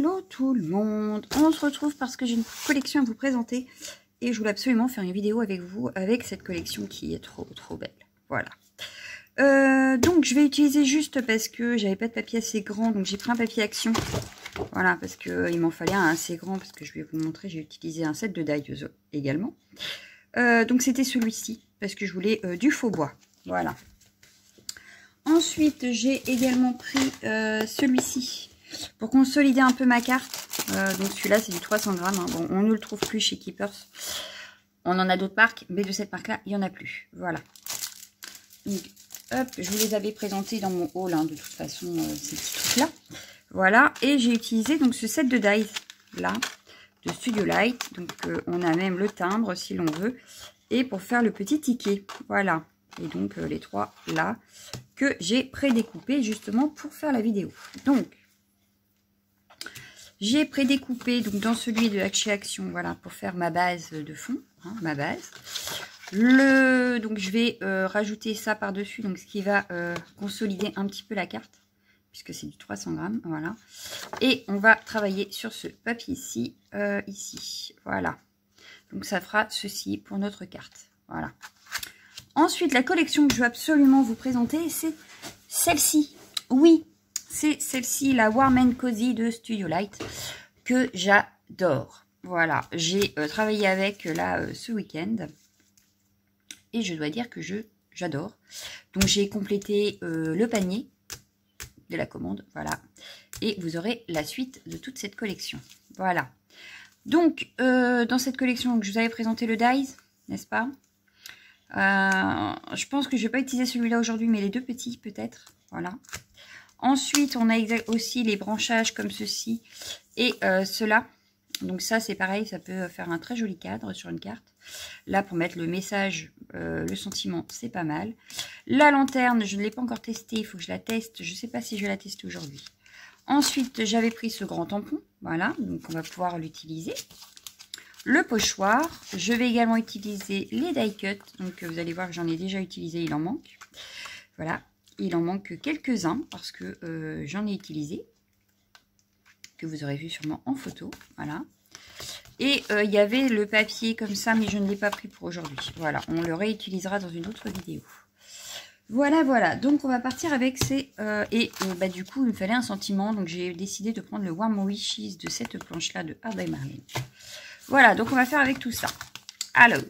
Hello tout le monde, on se retrouve parce que j'ai une collection à vous présenter et je voulais absolument faire une vidéo avec vous avec cette collection qui est trop belle. Voilà. Donc je vais utiliser juste parce que j'avais pas de papier assez grand, donc j'ai pris un papier action. Voilà, parce que il m'en fallait un assez grand parce que je vais vous montrer, j'ai utilisé un set de die également. Donc c'était celui-ci parce que je voulais du faux bois. Voilà. Ensuite j'ai également pris celui-ci. Pour consolider un peu ma carte, donc celui-là c'est du 300 grammes, hein. Bon, on ne le trouve plus chez Keepers, on en a d'autres marques, mais de cette marque-là, il n'y en a plus, voilà. Donc, hop, je vous les avais présentés dans mon haul, hein, de toute façon, ces petits trucs-là. Voilà, et j'ai utilisé donc ce set de dies, là, de Studio Light, donc on a même le timbre, si l'on veut, et pour faire le petit ticket, voilà. Et donc, les trois, là, que j'ai prédécoupé justement pour faire la vidéo. Donc, j'ai prédécoupé donc dans celui de chez Action, voilà, pour faire ma base de fond, hein, ma base. Donc je vais rajouter ça par-dessus, donc ce qui va consolider un petit peu la carte, puisque c'est du 300 grammes, voilà. Et on va travailler sur ce papier ici, voilà. Donc ça fera ceci pour notre carte, voilà. Ensuite, la collection que je veux absolument vous présenter, c'est celle-ci. Oui, c'est celle-ci, la Warm and Cozy de Studio Light, que j'adore. Voilà, j'ai travaillé avec là ce week-end et je dois dire que j'adore. Donc j'ai complété le panier de la commande, voilà. Et vous aurez la suite de toute cette collection. Voilà. Donc, dans cette collection, je vous avais présenté le dies, n'est-ce pas? Je pense que je ne vais pas utiliser celui-là aujourd'hui, mais les deux petits peut-être, voilà. Ensuite, on a aussi les branchages comme ceci et cela. Donc ça, c'est pareil, ça peut faire un très joli cadre sur une carte. Là, pour mettre le message, le sentiment, c'est pas mal. La lanterne, je ne l'ai pas encore testée, il faut que je la teste. Je ne sais pas si je vais la tester aujourd'hui. Ensuite, j'avais pris ce grand tampon, voilà, donc on va pouvoir l'utiliser. Le pochoir, je vais également utiliser les die cut, donc vous allez voir que j'en ai déjà utilisé, il en manque. Voilà. Il en manque quelques-uns parce que j'en ai utilisé, que vous aurez vu sûrement en photo. Voilà. Et il y avait le papier comme ça, mais je ne l'ai pas pris pour aujourd'hui. Voilà, on le réutilisera dans une autre vidéo. Voilà, voilà. Donc on va partir avec ces... bah, du coup, il me fallait un sentiment. Donc j'ai décidé de prendre le Warm Wishes de cette planche-là de Hard by Marlene. Voilà, donc on va faire avec tout ça. Alors.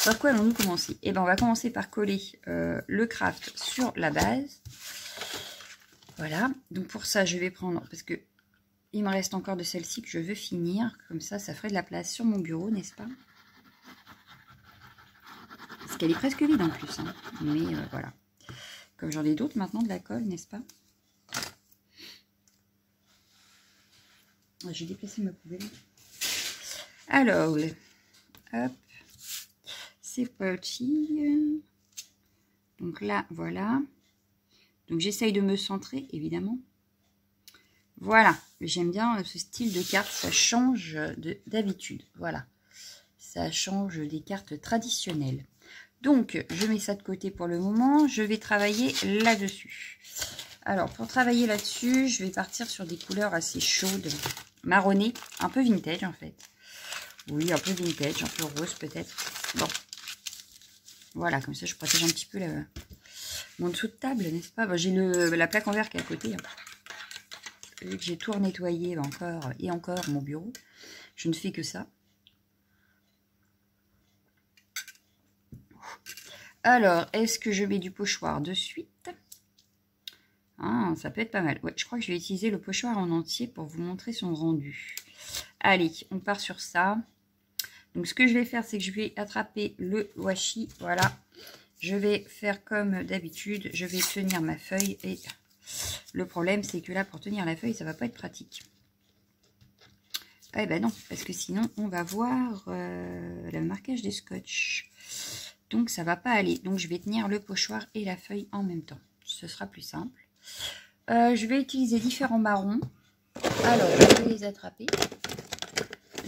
Par quoi allons-nous commencer? Eh bien, on va commencer par coller le craft sur la base. Voilà. Donc, pour ça, je vais prendre... Parce que il me reste encore de celle-ci que je veux finir. Comme ça, ça ferait de la place sur mon bureau, n'est-ce pas? Parce qu'elle est presque vide en plus. Hein. Mais voilà. Comme j'en ai d'autres maintenant de la colle, n'est-ce pas? J'ai déplacé ma poubelle. Alors, hop. C'est parti. Donc là, voilà. Donc j'essaye de me centrer, évidemment. Voilà. J'aime bien ce style de carte. Ça change d'habitude. Voilà. Ça change des cartes traditionnelles. Donc, je mets ça de côté pour le moment. Je vais travailler là-dessus. Alors, pour travailler là-dessus, je vais partir sur des couleurs assez chaudes. Marronnées. Un peu vintage, en fait. Oui, un peu vintage. Un peu rose, peut-être. Bon. Voilà, comme ça je protège un petit peu mon dessous de table, n'est-ce pas? J'ai la plaque en verre qui est à côté. Hein. Vu que j'ai tout nettoyé encore et encore mon bureau, je ne fais que ça. Alors, est-ce que je mets du pochoir de suite? Ah, ça peut être pas mal. Ouais, je crois que je vais utiliser le pochoir en entier pour vous montrer son rendu. Allez, on part sur ça. Donc, ce que je vais faire, c'est que je vais attraper le washi. Voilà. Je vais faire comme d'habitude. Je vais tenir ma feuille. Et le problème, c'est que là, pour tenir la feuille, ça va pas être pratique. Eh ben non, parce que sinon, on va voir le marquage des scotch. Donc, ça va pas aller. Donc, je vais tenir le pochoir et la feuille en même temps. Ce sera plus simple. Je vais utiliser différents marrons. Alors, je vais les attraper.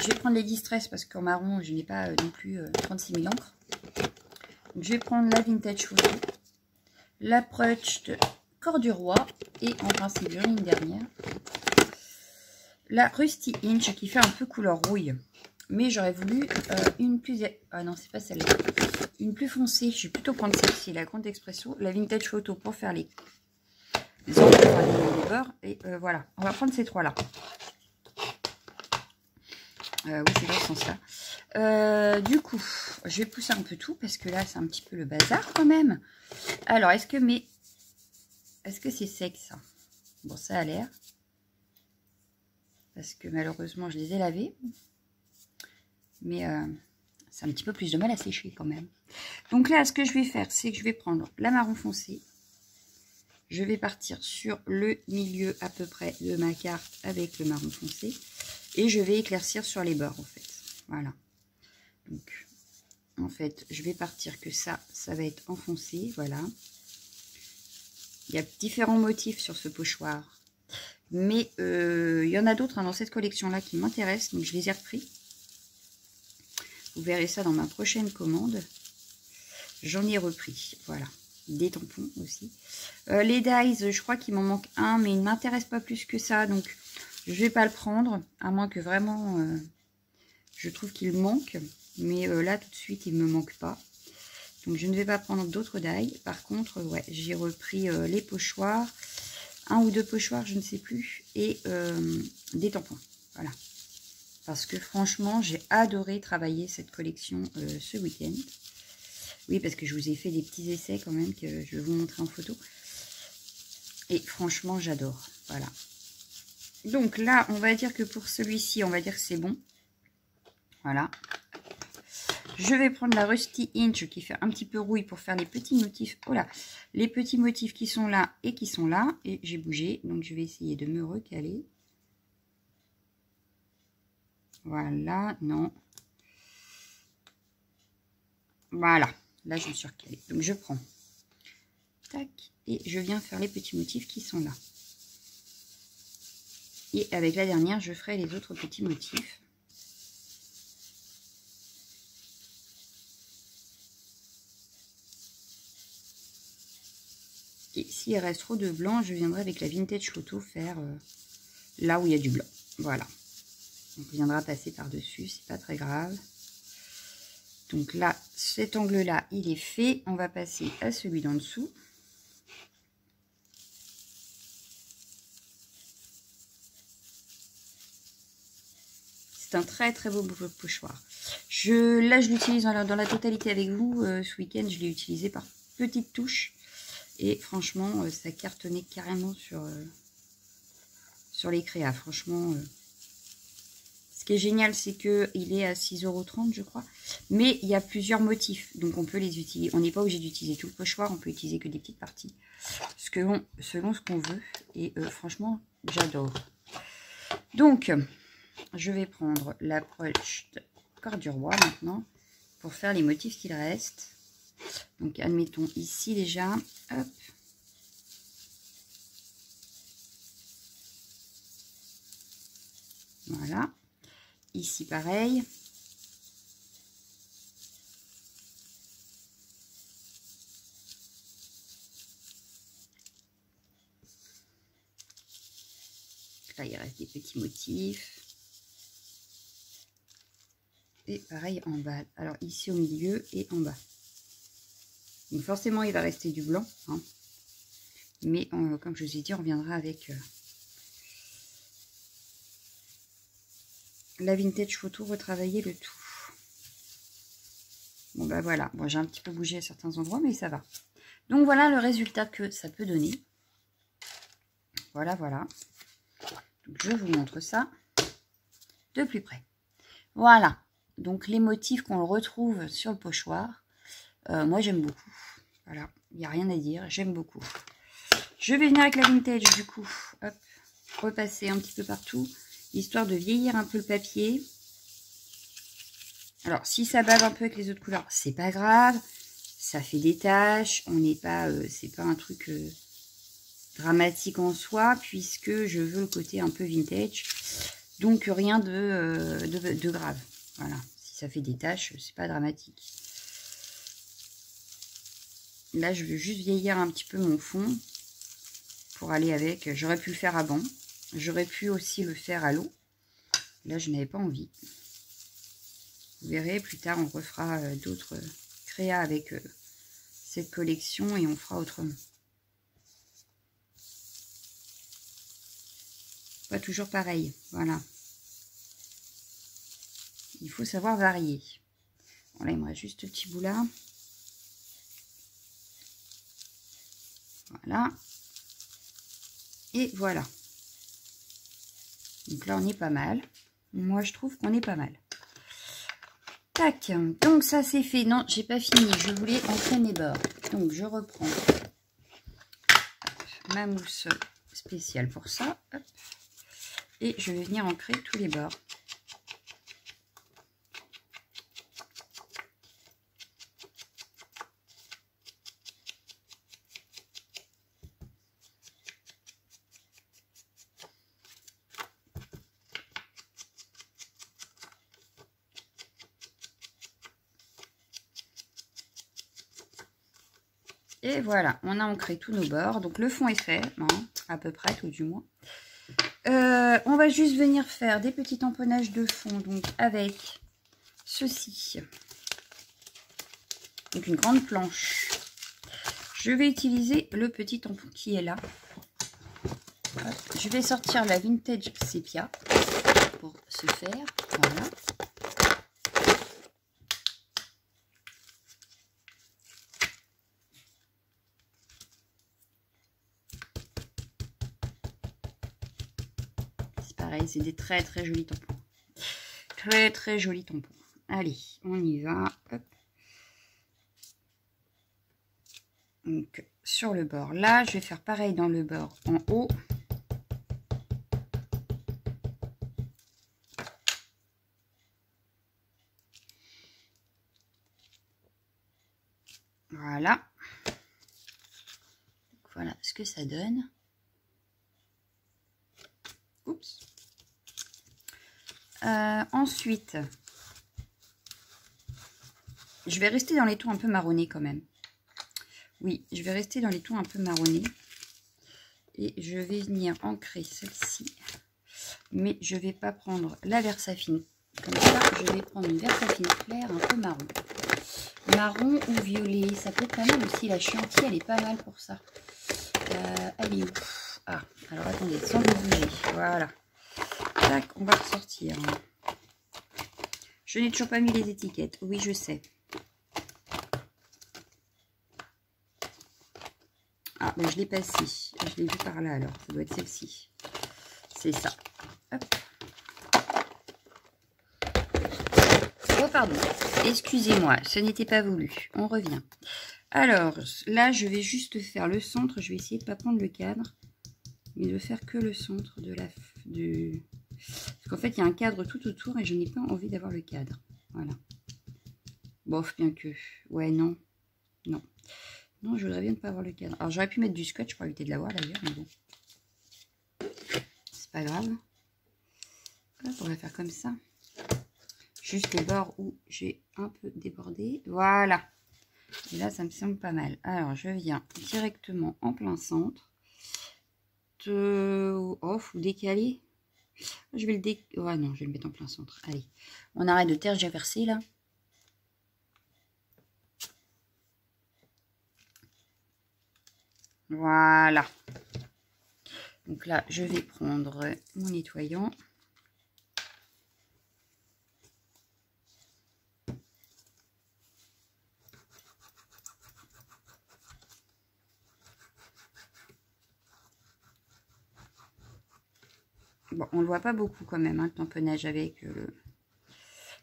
Je vais prendre les Distress parce qu'en marron, je n'ai pas non plus 36 000 encres. Donc, je vais prendre la Vintage Photo, l'Approached Corps du Roi. Et en principe, j'en ai une dernière. La Rusty Inch qui fait un peu couleur rouille. Mais j'aurais voulu une plus... Ah non, c'est pas celle-là. Une plus foncée. Je vais plutôt prendre celle-ci, la Grande Expresso. La Vintage Photo pour faire les encres, les beurres. Et voilà, on va prendre ces trois-là. Oui, c'est dans ce sens-là. Du coup, je vais pousser un peu tout parce que là, c'est un petit peu le bazar quand même. Alors, est-ce que c'est sec ça? Bon, ça a l'air. Parce que malheureusement, je les ai lavés. Mais c'est un petit peu plus de mal à sécher quand même. Donc là, ce que je vais faire, c'est que je vais prendre la marron foncé. Je vais partir sur le milieu à peu près de ma carte avec le marron foncé. Et je vais éclaircir sur les bords en fait. Voilà. Donc, en fait, je vais partir que ça va être enfoncé. Voilà. Il y a différents motifs sur ce pochoir. Mais il y en a d'autres dans cette collection-là qui m'intéressent. Donc, je les ai repris. Vous verrez ça dans ma prochaine commande. J'en ai repris. Voilà. Des tampons aussi. Les dies, je crois qu'il m'en manque un. Mais il ne m'intéresse pas plus que ça. Donc, je ne vais pas le prendre. À moins que vraiment, je trouve qu'il manque. Mais là, tout de suite, il ne me manque pas. Donc, je ne vais pas prendre d'autres dies. Par contre, ouais, j'ai repris les pochoirs. Un ou deux pochoirs, je ne sais plus. Et des tampons. Voilà. Parce que franchement, j'ai adoré travailler cette collection ce week-end. Oui, parce que je vous ai fait des petits essais quand même que je vais vous montrer en photo. Et franchement, j'adore. Voilà. Donc là, on va dire que pour celui-ci, on va dire que c'est bon. Voilà. Je vais prendre la Rusty Inch qui fait un petit peu rouille pour faire les petits motifs. Oh là, les petits motifs qui sont là et qui sont là. Et j'ai bougé, donc je vais essayer de me recaler. Voilà, non. Voilà, là je me suis recalée. Donc je prends. Tac, et je viens faire les petits motifs qui sont là. Et avec la dernière, je ferai les autres petits motifs. Et s'il reste trop de blanc, je viendrai avec la Vintage Photo faire là où il y a du blanc. Voilà. On viendra passer par-dessus, c'est pas très grave. Donc là, cet angle-là, il est fait. On va passer à celui d'en dessous. C'est un très très beau pochoir. Là, je l'utilise dans la totalité avec vous. Ce week-end, je l'ai utilisé par petites touches. Et franchement, ça cartonnait carrément sur les créas. Franchement, ce qui est génial, c'est qu'il est à 6,30 €, je crois. Mais il y a plusieurs motifs. Donc, on peut les utiliser. On n'est pas obligé d'utiliser tout le pochoir. On peut utiliser que des petites parties. Selon ce qu'on veut. Et franchement, j'adore. Donc, je vais prendre l'approche Corps du Roi maintenant. Pour faire les motifs qu'il reste. Donc, admettons ici déjà. Hop. Voilà. Ici, pareil. Là, il reste des petits motifs. Et pareil en bas. Alors, ici au milieu et en bas. Donc, forcément, il va rester du blanc. Hein. Mais, comme je vous ai dit, on reviendra avec la Vintage Photo, retravailler le tout. Bon, bah voilà. Bon, j'ai un petit peu bougé à certains endroits, mais ça va. Donc, voilà le résultat que ça peut donner. Voilà, voilà. Donc, je vous montre ça de plus près. Voilà. Donc, les motifs qu'on retrouve sur le pochoir, moi, j'aime beaucoup. Voilà, il n'y a rien à dire, j'aime beaucoup. Je vais venir avec la Vintage, du coup. Hop, repasser un petit peu partout, histoire de vieillir un peu le papier. Alors, si ça bave un peu avec les autres couleurs, c'est pas grave. Ça fait des taches. On n'est pas, c'est pas un truc dramatique en soi, puisque je veux le côté un peu vintage. Donc, rien de grave. Voilà, si ça fait des taches, c'est pas dramatique. Là, je veux juste vieillir un petit peu mon fond. pour aller avec. J'aurais pu le faire à banc. J'aurais pu aussi le faire à l'eau. Là, je n'avais pas envie. Vous verrez, plus tard, on refera d'autres créas avec cette collection et on fera autrement. Pas toujours pareil, voilà. Il faut savoir varier. Bon, là, il me reste juste ce petit bout là. Voilà. Et voilà. Donc là, on est pas mal. Moi, je trouve qu'on est pas mal. Tac. Donc, ça, c'est fait. Non, j'ai pas fini. Je voulais ancrer mes bords. Donc, je reprends ma mousse spéciale pour ça. Hop. Et je vais venir ancrer tous les bords. Et voilà, on a ancré tous nos bords. Donc le fond est fait, hein, à peu près, tout du moins. On va juste venir faire des petits tamponnages de fond, donc avec ceci. Donc une grande planche. Je vais utiliser le petit tampon qui est là. Hop. Je vais sortir la Vintage Sepia pour ce faire. Voilà. Pareil, c'est des très très jolis tampons. Très très jolis tampons. Allez, on y va. Hop. Donc, sur le bord là, je vais faire pareil dans le bord en haut. Voilà. Donc, voilà ce que ça donne. Oups. Ensuite, je vais rester dans les tons un peu marronnés quand même. Oui, je vais rester dans les tons un peu marronnés. Et je vais venir ancrer celle-ci. Mais je ne vais pas prendre la Versafine. Comme ça, je vais prendre une Versafine claire un peu marron. Marron ou violet, ça peut être pas mal aussi. La chantier, elle est pas mal pour ça. Elle est où? Ah, alors attendez, sans vous bouger. Voilà. Tac, on va ressortir. Je n'ai toujours pas mis les étiquettes. Oui, je sais. Ah, ben je l'ai passé. Je l'ai vu par là alors. Ça doit être celle-ci. C'est ça. Hop. Oh, pardon. Excusez-moi, ce n'était pas voulu. On revient. Alors, là, je vais juste faire le centre. Je vais essayer de ne pas prendre le cadre, mais de faire que le centre de la... Parce qu'en fait, il y a un cadre tout autour et je n'ai pas envie d'avoir le cadre. Voilà. Bof, bien que... Ouais, non. Non. Non, je voudrais bien ne pas avoir le cadre. Alors, j'aurais pu mettre du scotch pour éviter de l'avoir d'ailleurs, mais bon. C'est pas grave. Hop, on va faire comme ça. Juste les bords où j'ai un peu débordé. Voilà. Et là, ça me semble pas mal. Alors, je viens directement en plein centre. Off ou décaler. Je vais le décaler. Ouais, non, je vais le mettre en plein centre. Allez, on arrête de tergiverser là. Voilà. Donc là, je vais prendre mon nettoyant. Bon, on ne le voit pas beaucoup quand même, hein, le tamponnage avec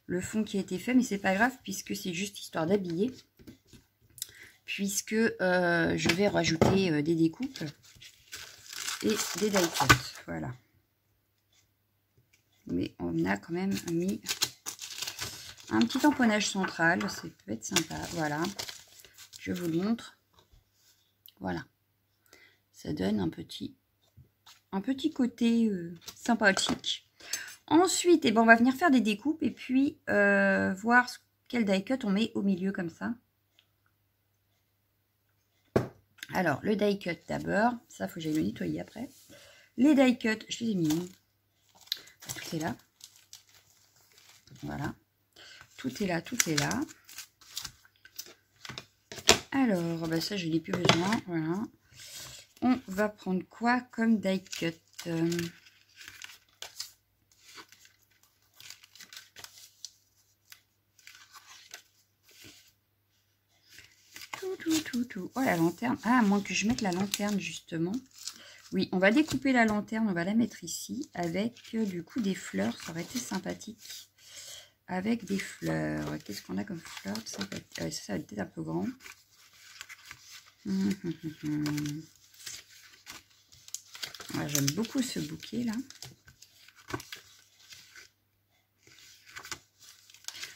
le fond qui a été fait, mais c'est pas grave puisque c'est juste histoire d'habiller. Puisque je vais rajouter des découpes et des die cuts. Voilà. Mais on a quand même mis un petit tamponnage central. Ça peut être sympa. Voilà. Je vous le montre. Voilà. Ça donne un petit côté sympathique. Ensuite, eh ben, on va venir faire des découpes et puis voir quel die cut on met au milieu comme ça. Alors, le die cut d'abord. Ça, il faut que j'aille le nettoyer après. Les die cut, je les ai mis où? Tout est là. Voilà. Tout est là, tout est là. Alors, bah ça, je n'ai plus besoin. Voilà. On va prendre quoi comme die cut? Tout. Oh, la lanterne. Ah, à moins que je mette la lanterne, justement. Oui, on va découper la lanterne. On va la mettre ici. Avec, du coup, des fleurs. Ça aurait été sympathique. Avec des fleurs. Qu'est-ce qu'on a comme fleurs sympathique? Ça va être un peu grand. Ouais, j'aime beaucoup ce bouquet, là.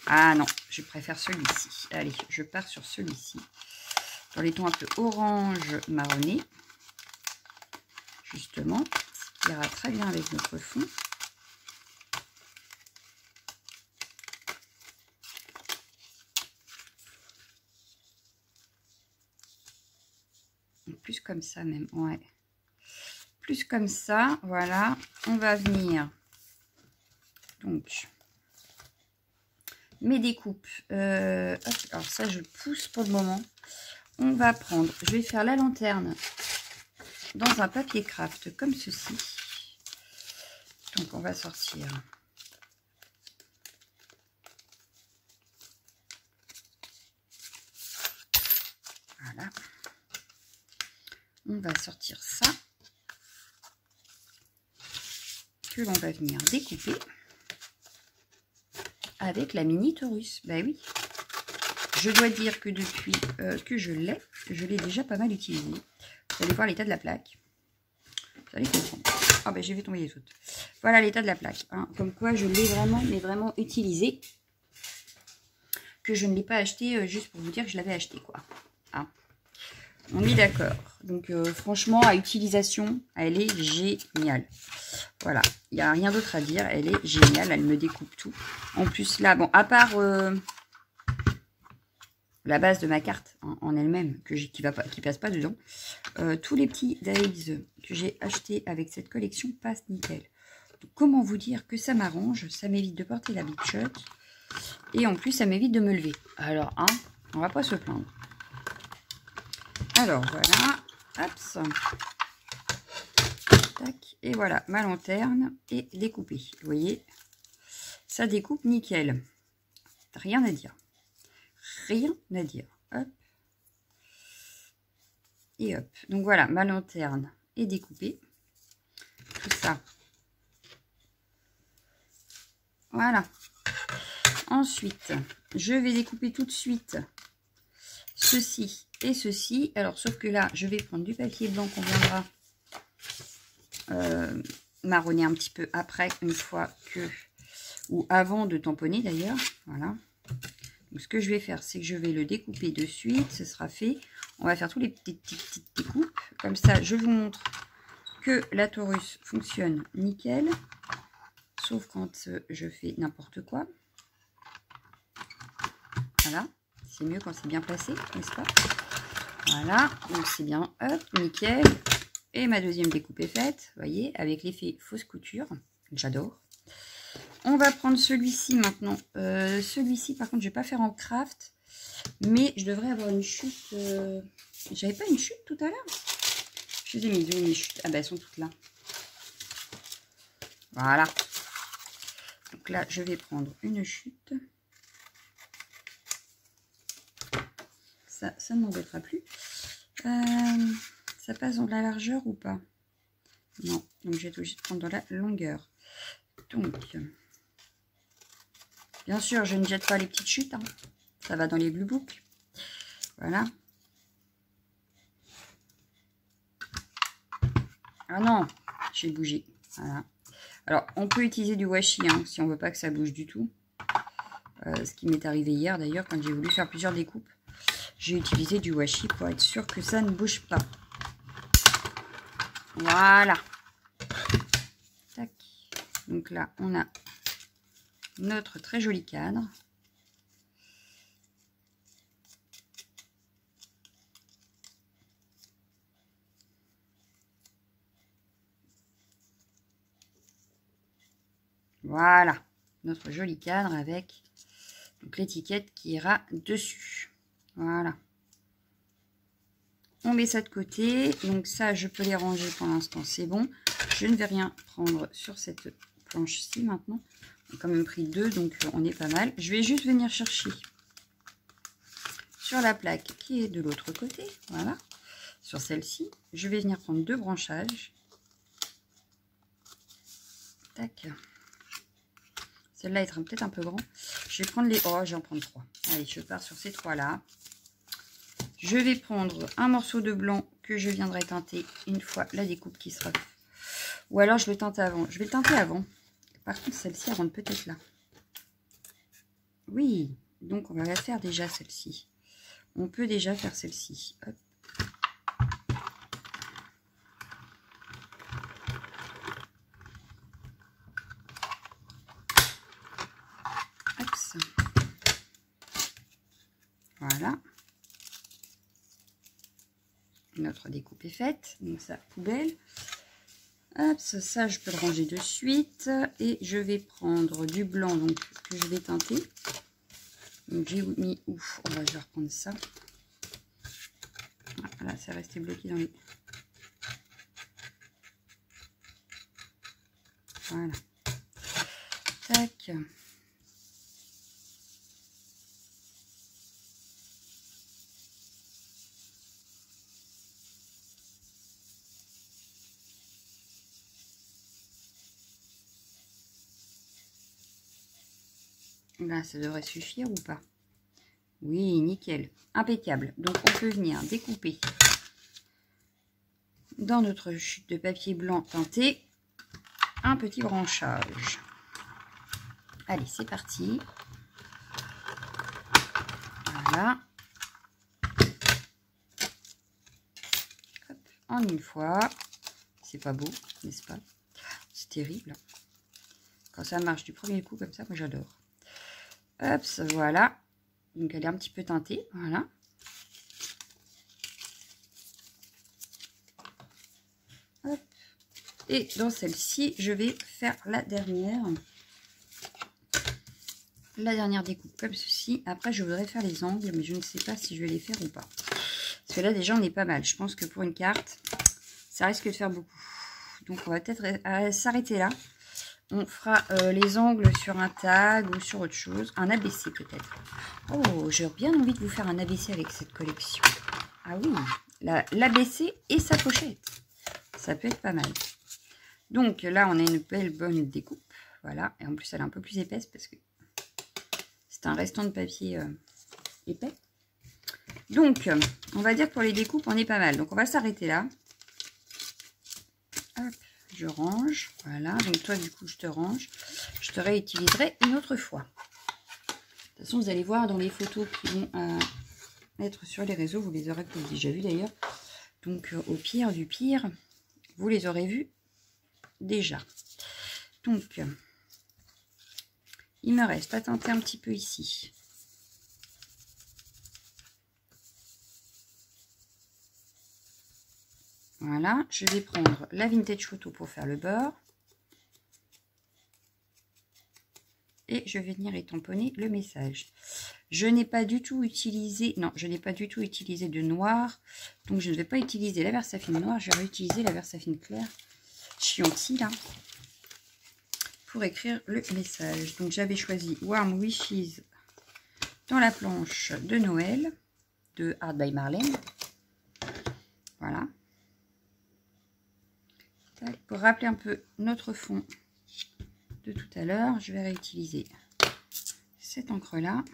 Ah non, je préfère celui-ci. Allez, je pars sur celui-ci. Dans les tons un peu orange marronné. Justement, ce qui ira très bien avec notre fond. Plus comme ça même, ouais. Plus comme ça, voilà. On va venir, donc, mes découpes. Hop, alors ça, je pousse pour le moment. On va prendre, je vais faire la lanterne dans un papier craft comme ceci. Donc, on va sortir. Voilà. On va sortir ça. Que l'on va venir découper avec la mini Taurus. Bah oui. Je dois dire que depuis que je l'ai déjà pas mal utilisé. Vous allez voir l'état de la plaque. Vous allez comprendre. Ah ben, j'ai fait tomber les autres. Voilà l'état de la plaque. Hein. Comme quoi, je l'ai vraiment, mais vraiment utilisé. Que je ne l'ai pas acheté juste pour vous dire que je l'avais acheté, quoi. Hein. On est d'accord. Donc, franchement, à utilisation, elle est géniale. Voilà. Il n'y a rien d'autre à dire. Elle est géniale. Elle me découpe tout. En plus, là, bon, à part la base de ma carte en elle-même, qui passe pas dedans, tous les petits dies que j'ai achetés avec cette collection passent nickel. Donc, comment vous dire que ça m'arrange? Ça m'évite de porter la big shot. Et en plus, ça m'évite de me lever. Alors, hein, on va pas se plaindre. Alors, voilà. Hop. Tac. Et voilà, ma lanterne est découpée. Vous voyez, ça découpe nickel. Rien à dire. Rien à dire. Hop. Et hop. Donc voilà, ma lanterne est découpée. Tout ça. Voilà. Ensuite, je vais découper tout de suite ceci et ceci. Alors, sauf que là, je vais prendre du papier blanc qu'on viendra marronner un petit peu après, une fois que, ou avant de tamponner d'ailleurs. Voilà. Donc, ce que je vais faire, c'est que je vais le découper de suite. Ce sera fait. On va faire tous les petites découpes. Comme ça, je vous montre que la Taurus fonctionne nickel. Sauf quand je fais n'importe quoi. Voilà. C'est mieux quand c'est bien placé, n'est-ce pas? Voilà. Donc, c'est bien. Hop, nickel. Et ma deuxième découpe est faite. Vous voyez, avec l'effet fausse couture. J'adore. On va prendre celui-ci maintenant. Celui-ci, par contre, je ne vais pas faire en craft. Mais je devrais avoir une chute. J'avais pas une chute tout à l'heure? Je les ai mis où mes chutes? Ah ben, elles sont toutes là. Voilà. Donc là, je vais prendre une chute. Ça ne m'embêtera plus. Ça passe dans la largeur ou pas? Non. Donc, je vais être obligée de prendre dans la longueur. Donc, bien sûr, je ne jette pas les petites chutes. Hein. Ça va dans les blue books. Voilà. Ah non, j'ai bougé. Voilà. Alors, on peut utiliser du washi hein, si on ne veut pas que ça bouge du tout. Ce qui m'est arrivé hier d'ailleurs quand j'ai voulu faire plusieurs découpes. J'ai utilisé du washi pour être sûr que ça ne bouge pas. Voilà. Tac. Donc là, on a notre très joli cadre. Voilà, notre joli cadre avec l'étiquette qui ira dessus. Voilà. On met ça de côté. Donc ça, je peux les ranger pour l'instant, c'est bon. Je ne vais rien prendre sur cette planche-ci maintenant. On a quand même pris 2, donc on est pas mal. Je vais juste venir chercher sur la plaque qui est de l'autre côté. Voilà. Sur celle-ci, je vais venir prendre 2 branchages. Tac. Celle-là est peut-être un peu grand. Je vais prendre les... Oh, je vais en prendre 3. Allez, je pars sur ces 3-là. Je vais prendre un morceau de blanc que je viendrai teinter une fois la découpe qui sera faite. Ou alors je le teinte avant. Je vais le teinter avant. Par contre, celle-ci, elle rentre peut-être là. Oui, donc on va la faire déjà celle-ci. On peut déjà faire celle-ci. Hop. Voilà. Notre découpe est faite. Donc ça, poubelle. Hop, ça, je peux le ranger de suite. Et je vais prendre du blanc donc, que je vais teinter. Donc j'ai mis où? Je vais reprendre ça. Voilà, c'est resté bloqué dans les... Voilà. Tac. Là, ça devrait suffire ou pas? Oui, nickel. Impeccable. Donc, on peut venir découper dans notre chute de papier blanc teinté un petit branchage. Allez, c'est parti. Voilà. Hop, en une fois. C'est pas beau, n'est-ce pas? C'est terrible. Quand ça marche du premier coup comme ça, moi j'adore. Hop, voilà. Donc elle est un petit peu teintée, voilà. Hop. Et dans celle-ci, je vais faire la dernière découpe comme ceci. Après, je voudrais faire les angles, mais je ne sais pas si je vais les faire ou pas. Parce que là, déjà, on est pas mal. Je pense que pour une carte, ça risque de faire beaucoup. Donc, on va peut-être s'arrêter là. On fera les angles sur un tag ou sur autre chose. Un ABC peut-être. Oh, j'ai bien envie de vous faire un ABC avec cette collection. Ah oui, l'ABC et sa pochette. Ça peut être pas mal. Donc là, on a une belle bonne découpe. Voilà. Et en plus, elle est un peu plus épaisse parce que c'est un restant de papier épais. Donc, on va dire que pour les découpes, on est pas mal. Donc, on va s'arrêter là. Hop. Je range, voilà, donc toi du coup je te range, je te réutiliserai une autre fois. De toute façon vous allez voir dans les photos qui vont être sur les réseaux, vous les aurez peut-être déjà vues d'ailleurs, donc au pire du pire, vous les aurez vues déjà. Donc il me reste à teinter un petit peu ici. Voilà, je vais prendre la Vintage Photo pour faire le bord. Et je vais venir étamponner le message. Je n'ai pas du tout utilisé, non, je n'ai pas du tout utilisé de noir. Donc je ne vais pas utiliser la Versafine noire, je vais réutiliser la Versafine claire Chianti là. Pour écrire le message. Donc j'avais choisi Warm Wishes dans la planche de Noël de Art by Marlène. Voilà. Pour rappeler un peu notre fond de tout à l'heure, je vais réutiliser cette encre là.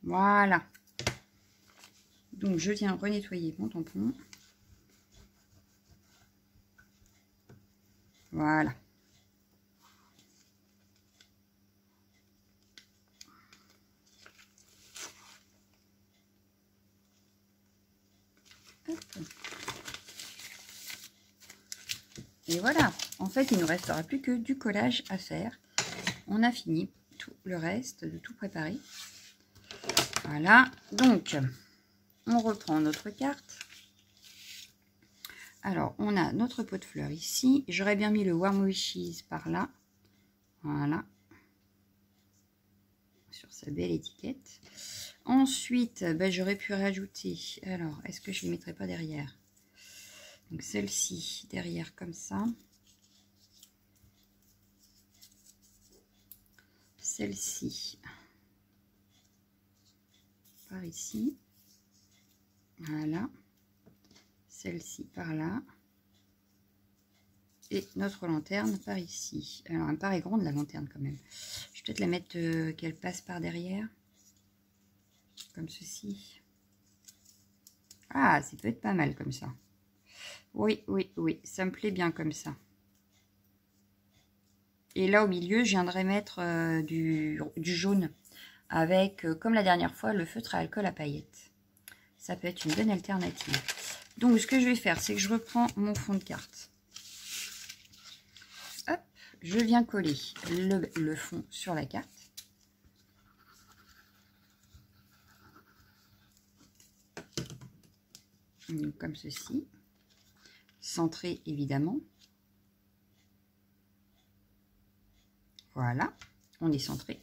Voilà. Donc je viens renettoyer mon tampon. Voilà. Hop. Et voilà, en fait, il ne nous restera plus que du collage à faire. On a fini tout le reste, de tout préparer. Voilà, donc, on reprend notre carte. Alors, on a notre pot de fleurs ici. J'aurais bien mis le Warm Wishes par là. Voilà. Sur sa belle étiquette. Ensuite, ben, j'aurais pu rajouter... Alors, est-ce que je ne les mettrai pas derrière? Donc, celle-ci, derrière, comme ça. Celle-ci, par ici. Voilà. Celle-ci, par là. Et notre lanterne par ici. Alors, elle me paraît grande la lanterne quand même. Je vais peut-être la mettre qu'elle passe par derrière. Comme ceci. Ah, ça peut être pas mal comme ça. Oui, oui, oui. Ça me plaît bien comme ça. Et là, au milieu, je viendrai mettre du jaune. Avec, comme la dernière fois, le feutre à alcool à paillettes. Ça peut être une bonne alternative. Donc, ce que je vais faire, c'est que je reprends mon fond de carte. Hop, je viens coller le fond sur la carte. Donc, comme ceci. Centré, évidemment. Voilà, on est centré.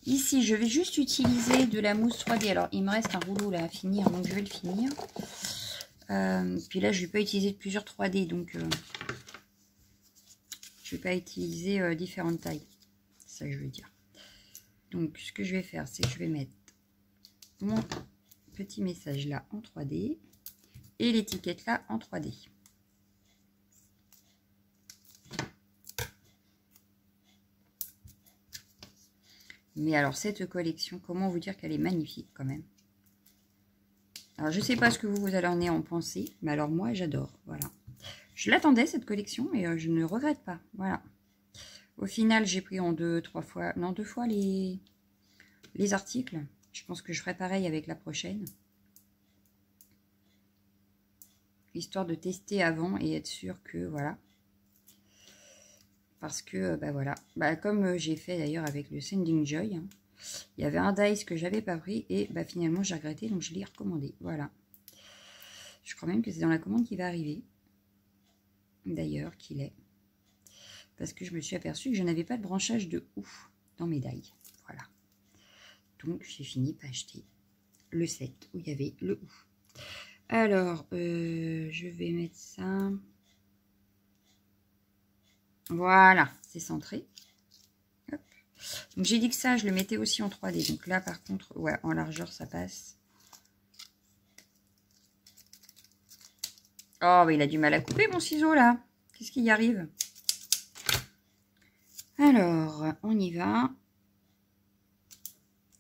Ici, je vais juste utiliser de la mousse 3D. Alors, il me reste un rouleau là à finir, donc je vais le finir. Puis là, je ne vais pas utiliser plusieurs 3D, donc je ne vais pas utiliser différentes tailles. C'est ça que je veux dire. Donc, ce que je vais faire, c'est que je vais mettre mon petit message là en 3D et l'étiquette là en 3D. Mais alors, cette collection, comment vous dire qu'elle est magnifique quand même. Alors, je ne sais pas ce que vous allez en penser, mais alors moi, j'adore. Voilà. Je l'attendais, cette collection, et je ne regrette pas. Voilà. Au final, j'ai pris en deux fois les articles. Je pense que je ferai pareil avec la prochaine. Histoire de tester avant et être sûr que, voilà. Parce que, bah voilà. Bah, comme j'ai fait d'ailleurs avec le Sending Joy, hein, il y avait un dice que j'avais pas pris et bah, finalement j'ai regretté, donc je l'ai recommandé. Voilà. Je crois même que c'est dans la commande qui va arriver. D'ailleurs, qu'il est. Parce que je me suis aperçue que je n'avais pas de branchage de ouf dans mes dies. Voilà. Donc, j'ai fini par acheter le set où il y avait le ouf. Alors, je vais mettre ça. Voilà, c'est centré. Hop. Donc, j'ai dit que ça, je le mettais aussi en 3D. Donc là, par contre, ouais, en largeur, ça passe. Oh, mais il a du mal à couper, mon ciseau, là. Qu'est-ce qui y arrive? Alors, on y va.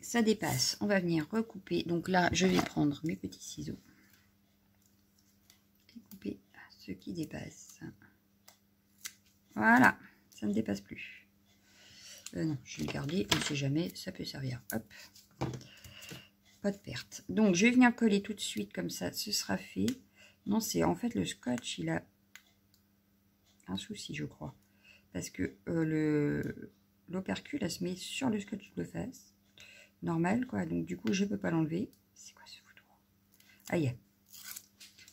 Ça dépasse. On va venir recouper. Donc là, je vais prendre mes petits ciseaux. Et couper ce qui dépasse. Voilà. Ça ne dépasse plus. Non, je vais le garder. On ne sait jamais. Ça peut servir. Hop. Pas de perte. Donc, je vais venir coller tout de suite comme ça. Ce sera fait. Non, c'est en fait le scotch. Il a un souci, je crois. Parce que l'opercule, elle se met sur le scotch de face. Normal, quoi. Donc, du coup, je peux pas l'enlever. C'est quoi ce foutoir? Ah, y est.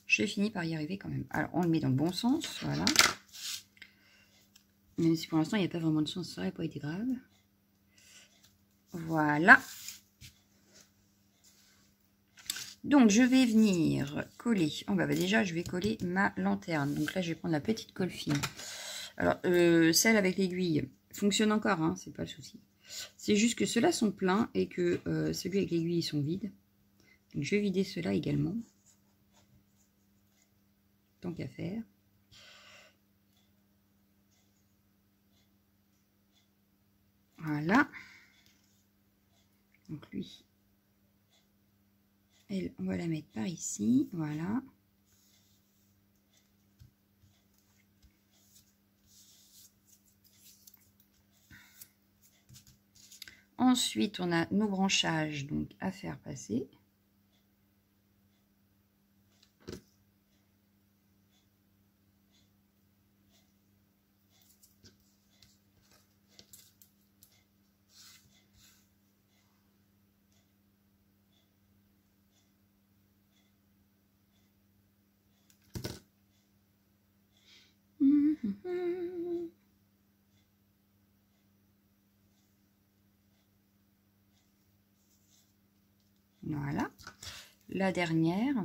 J'ai fini par y arriver quand même. Alors, on le met dans le bon sens. Voilà. Même si pour l'instant, il n'y a pas vraiment de sens. Ça n'aurait pas été grave. Voilà. Donc, je vais venir coller. Oh, bah, déjà, je vais coller ma lanterne. Donc là, je vais prendre la petite colle fine. Alors, celle avec l'aiguille fonctionne encore, hein, c'est pas le souci. C'est juste que ceux-là sont pleins et que celui avec l'aiguille, ils sont vides. Donc, je vais vider ceux-là également. Tant qu'à faire. Voilà. Donc, lui, elle, on va la mettre par ici. Voilà. Ensuite, on a nos branchages donc à faire passer. la dernière.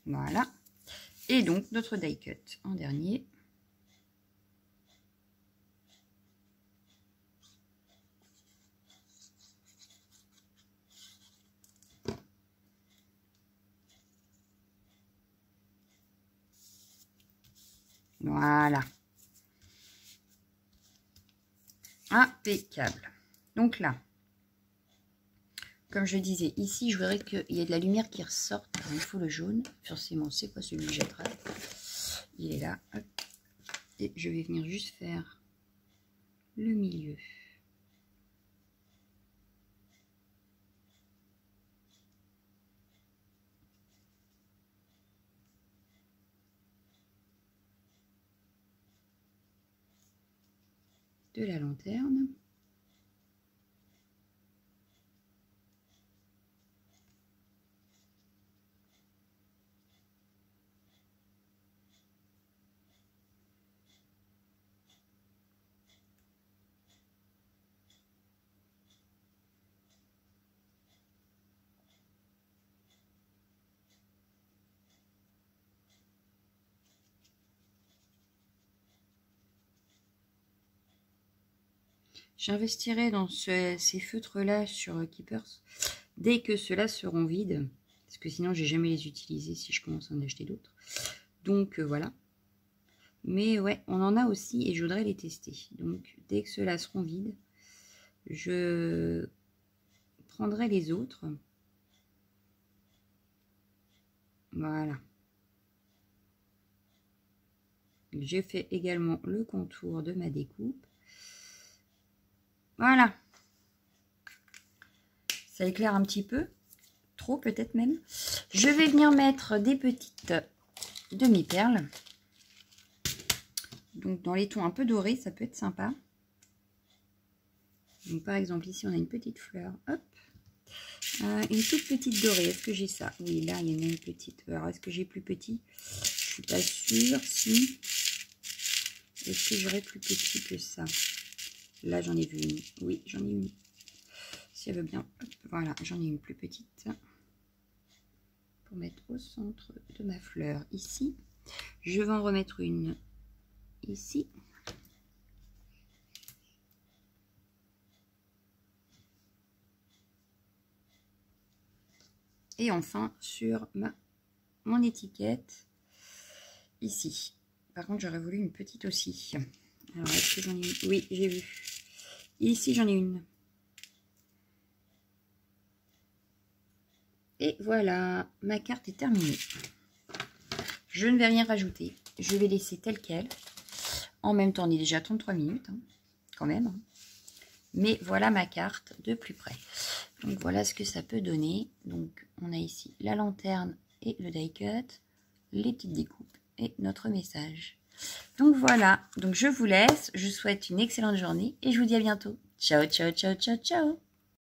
Voilà. Et donc notre die cut en dernier. Voilà. Impeccable. Donc là, comme je disais, ici, je voudrais qu'il y ait de la lumière qui ressorte. Alors, il faut le jaune. Forcément, c'est pas celui que jettera. Il est là. Hop. Et je vais venir juste faire le milieu. De la lanterne. J'investirai dans ces feutres-là sur Keepers dès que ceux-là seront vides. Parce que sinon, j'ai jamais les utiliser si je commence à en acheter d'autres. Donc, voilà. Mais ouais, on en a aussi et je voudrais les tester. Donc, dès que ceux-là seront vides, je prendrai les autres. Voilà. J'ai fait également le contour de ma découpe. Voilà. Ça éclaire un petit peu. Trop peut-être même. Je vais venir mettre des petites demi-perles. Donc dans les tons un peu dorés, ça peut être sympa. Donc par exemple ici on a une petite fleur. Hop. Une toute petite dorée. Est-ce que j'ai ça? Oui, là il y en a une petite. Alors est-ce que j'ai plus petit? Je suis pas sûre. Si. Est-ce que j'aurais plus petit que ça? Là j'en ai vu une. Oui, j'en ai une. Si elle veut bien. Hop, voilà, j'en ai une plus petite. Pour mettre au centre de ma fleur ici. Je vais en remettre une ici. Et enfin sur mon étiquette ici. Par contre j'aurais voulu une petite aussi. Alors est-ce que j'en ai une? Oui, j'ai vu. Ici j'en ai une. Et voilà, ma carte est terminée. Je ne vais rien rajouter. Je vais laisser tel quel. En même temps, on est déjà à 33 minutes, hein, quand même. Mais voilà ma carte de plus près. Donc voilà ce que ça peut donner. Donc on a ici la lanterne et le die cut, les petites découpes et notre message. Donc voilà, donc je vous laisse. Je vous souhaite une excellente journée et je vous dis à bientôt. Ciao, ciao, ciao, ciao, ciao.